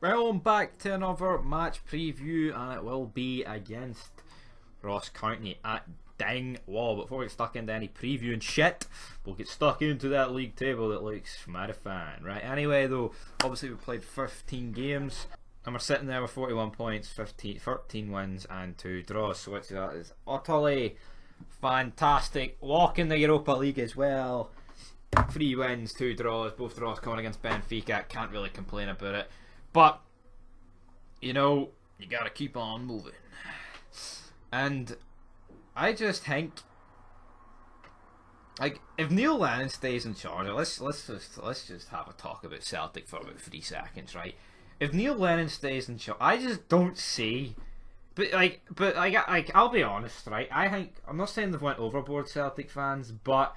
Well, I'm back to another match preview, and it will be against Ross County at Dingwall. Before we get stuck into any preview and shit, we'll get stuck into that league table that looks mighty fine, right? Anyway, though, obviously we played 15 games, and we're sitting there with 41 points, 13 wins and 2 draws, so which that is utterly fantastic. Walking the Europa League as well. 3 wins, 2 draws, both draws coming against Benfica. Can't really complain about it. But, you know, you gotta keep on moving. And I just think, like, if Neil Lennon stays in charge, let's just have a talk about Celtic for about 3 seconds, right? If Neil Lennon stays in charge, I just don't see. But I'll be honest, right? I think, I'm not saying they've went overboard, Celtic fans, but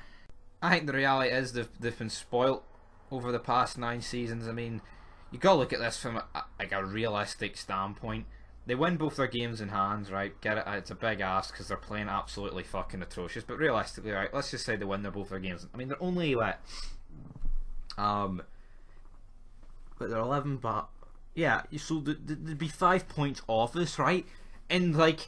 I think the reality is they've been spoilt over the past 9 seasons. I mean, you gotta look at this from a realistic standpoint. They win both their games in hands, right? Get it? It's a big ask because they're playing absolutely fucking atrocious. But realistically, right? Let's just say they win both their games. I mean, they're only what? But they're 11. But yeah, so they'd be 5 points off us, right? And like,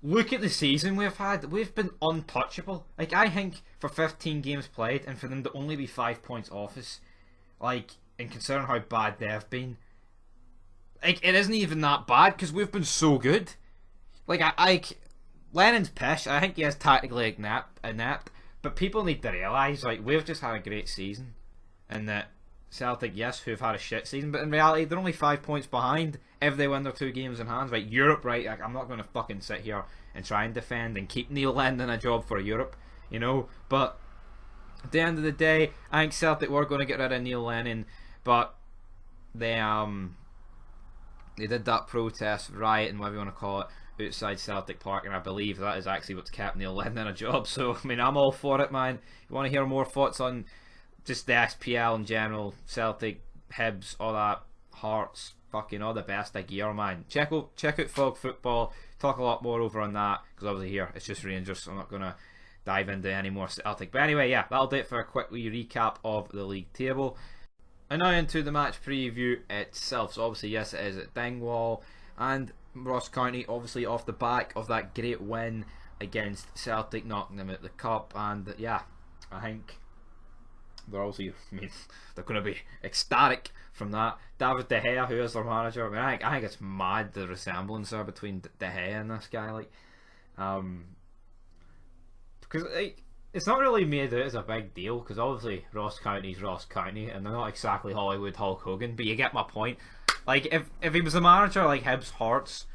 look at the season we've had. We've been untouchable. Like, I think for 15 games played, and for them to only be 5 points off us, like. And considering how bad they've been, like, it isn't even that bad because we've been so good. Like, Lennon's pish. I think he is tactically inept, but people need to realise, like, we've just had a great season, and that Celtic, yes, who've had a shit season, but in reality they're only 5 points behind if they win their 2 games in hands. Right, Europe, right? Like, I'm not going to fucking sit here and try and defend and keep Neil Lennon a job for Europe, you know. But at the end of the day, I think Celtic were going to get rid of Neil Lennon. But they did that protest, riot, and whatever you want to call it, outside Celtic Park, and I believe that is actually what's kept Neil Lennon a job. So I mean, I'm all for it, man. You want to hear more thoughts on just the SPL in general, Celtic, Hibs, all that, Hearts, fucking all the best of gear, man. Check out Fog Football. Talk a lot more over on that because obviously here it's just Rangers, so I'm not gonna dive into any more Celtic. But anyway, yeah, that'll do it for a quick wee recap of the league table. And now into the match preview itself. So obviously, yes, it is at Dingwall, and Ross County obviously off the back of that great win against Celtic, knocking them out the cup. And yeah, I think they're obviously, I mean, they're going to be ecstatic from that. David De Gea, who is their manager, I mean, I think it's mad the resemblance there between De Gea and this guy, like, because like, it's not really made out as a big deal because obviously Ross County's Ross County and they're not exactly Hollywood Hulk Hogan, but you get my point. Like, if he was the manager like Hibs Hearts,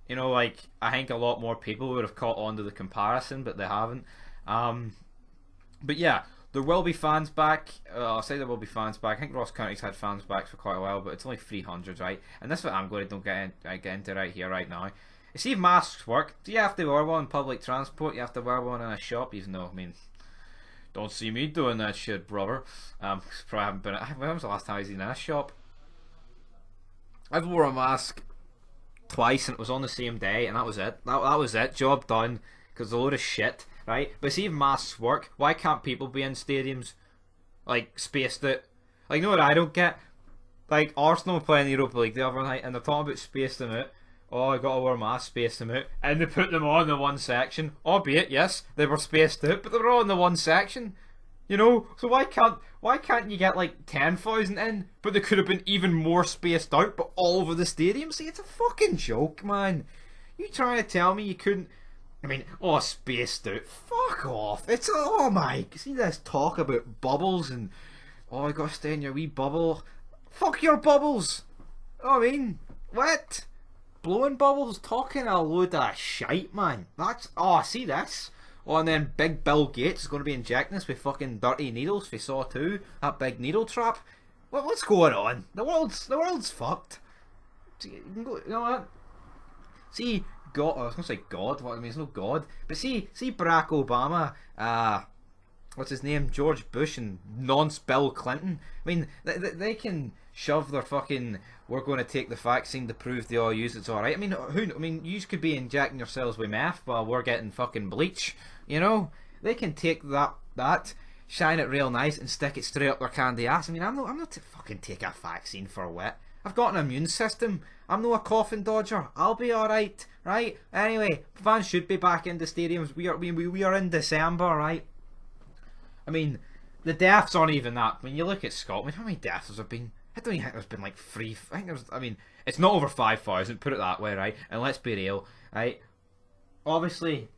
you know, like, I think a lot more people would have caught on to the comparison, but they haven't. But yeah, there will be fans back. I'll say there will be fans back. I think Ross County's had fans back for quite a while, but it's only 300, right? And that's what I'm going to get into right here, right now. You see if masks work, do you have to wear one in public transport? You have to wear one in a shop, even though, I mean, don't see me doing that shit, brother. Probably haven't been. When was the last time I was in a shop? I've wore a mask twice and it was on the same day, and that was it. That was it. Job done. Because a load of shit, right? But see if masks work, why can't people be in stadiums, like, spaced out? Like, you know what I don't get? Like, Arsenal playing the Europa League the other night, and they're talking about spaced them out. Oh, I gotta wear a mask, space them out. And they put them all in the one section. Albeit, yes, they were spaced out, but they were all in the one section. You know? So why can't you get like 10,000 in, but they could have been even more spaced out, but all over the stadium? See, it's a fucking joke, man. You trying to tell me you couldn't, I mean, oh, spaced out. Fuck off. It's, oh my, see this talk about bubbles and, oh, I gotta stay in your wee bubble. Fuck your bubbles. Oh, I mean, what? Blowing bubbles, talking a load of shite, man. That's, oh, see this? Oh, and then big Bill Gates is going to be injecting us with fucking dirty needles for Saw 2. That big needle trap. What's going on? The world's fucked. You know what? See, God, I was going to say God, what I mean, there's no God. But see Barack Obama, what's his name? George Bush and nonce Bill Clinton. I mean, they can shove their fucking, we're going to take the vaccine to prove they all use it's alright. I mean, you could be injecting yourselves with meth while we're getting fucking bleach, you know? They can take that, shine it real nice and stick it straight up their candy ass. I mean, I'm not to fucking take a vaccine for wet. I've got an immune system. I'm no a coffin dodger. I'll be alright, right? Anyway, fans should be back in the stadiums. We are in December, right? I mean, the deaths aren't even that. When you look at Scotland, how many deaths there have been? I don't even think there's been like 3. I think there's. I mean, it's not over 5,000. Put it that way, right? And let's be real, right? Obviously,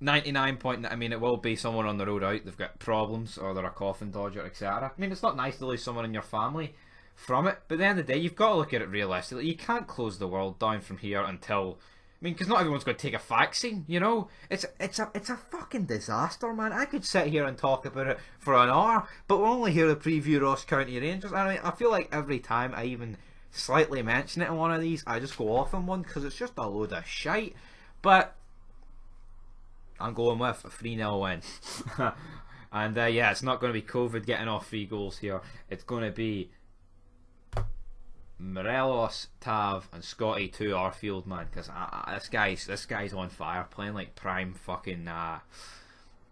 99 point. I mean, it will be someone on the road out. They've got problems, or they're a coffin dodger, etc. I mean, it's not nice to lose someone in your family from it, but at the end of the day, you've got to look at it realistically. You can't close the world down from here until. I mean, because not everyone's going to take a vaccine, you know. It's a fucking disaster, man. I could sit here and talk about it for an hour, but we're only here to preview Ross County Rangers. I mean, I feel like every time I even slightly mention it in one of these, I just go off on one because it's just a load of shite. But I'm going with a 3-0 win. And yeah, it's not going to be COVID getting off 3 goals here. It's going to be Morelos, Tav, and Scotty to Arfield, man, because this guy's on fire, playing like prime fucking. I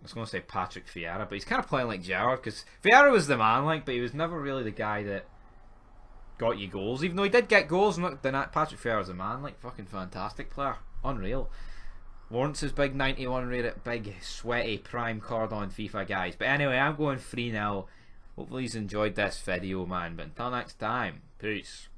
was going to say Patrick Vieira, but he's kind of playing like Gerrard, because Vieira was the man, like, but he was never really the guy that got you goals, even though he did get goals. And Patrick Vieira was a man, like, fucking fantastic player, unreal. Lawrence's big 91 rated, big sweaty prime card on FIFA, guys. But anyway, I'm going 3-0. Hopefully you've enjoyed this video, man. But until next time, peace.